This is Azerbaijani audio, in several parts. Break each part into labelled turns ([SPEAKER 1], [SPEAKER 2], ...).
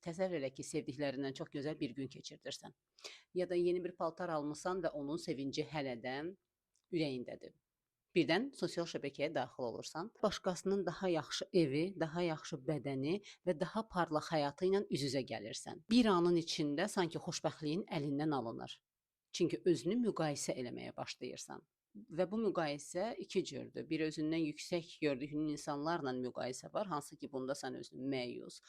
[SPEAKER 1] Təsəvvür elə ki, sevdiklərindən çox gözəl bir gün keçirdirsən. Ya da yeni bir paltar almısan və onun sevinci hələ də ürəyindədir. Birdən sosial şəbəkəyə daxil olursan, başqasının daha yaxşı evi, daha yaxşı bədəni və daha parlaq həyatı ilə üz-üzə gəlirsən. Bir anın içində sanki xoşbəxtliyin əlindən alınır. Çünki özünü müqayisə eləməyə başlayırsan. Və bu müqayisə iki cürdür. Bir özündən yüksək gördüyün insanlarla müqayisə var, hansı ki, bunda sən özünü məyus,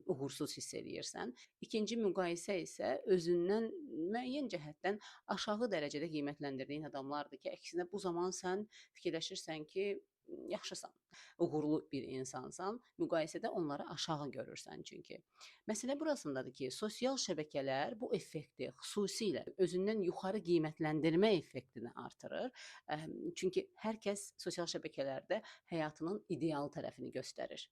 [SPEAKER 1] uğursuz hiss eləyirsən. İkinci müqayisə isə özündən müəyyən cəhətdən aşağı dərəcədə qiymətləndirdiyin adamlardır ki, əksinə bu zaman sən fikirləşirsən ki, yaxşısan, uğurlu bir insansan, müqayisədə onları aşağı görürsən çünki. Məsələ burasındadır ki, sosial şəbəkələr bu effekti xüsusilə özündən yuxarı qiymətləndirmə effektini artırır. Çünki hər kəs sosial şəbəkələrdə həyatının ideal tərəfini göstərir.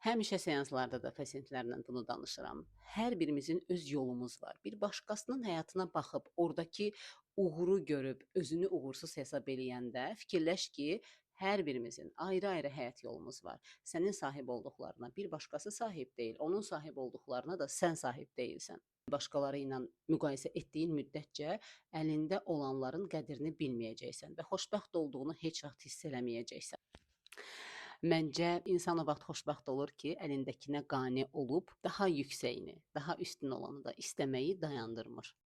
[SPEAKER 1] Həmişə seanslarda da pasientlərlə bunu danışıram. Hər birimizin öz yolumuz var. Bir başqasının həyatına baxıb oradakı uğuru görüb özünü uğursuz hesab eləyəndə fikirləş ki, hər birimizin ayrı-ayrı həyat yolumuz var. Sənin sahib olduqlarına bir başqası sahib deyil, onun sahib olduqlarına da sən sahib deyilsən. Başqaları ilə müqayisə etdiyin müddətcə əlində olanların qədrini bilməyəcəksən və xoşbəxt olduğunu heç vaxt hiss eləməyəcəksən. Məncə insan o vaxt xoşbəxt olur ki, əlindəkinə qane olub daha yüksəyini, daha üstün olanı da istəməyi dayandırmır.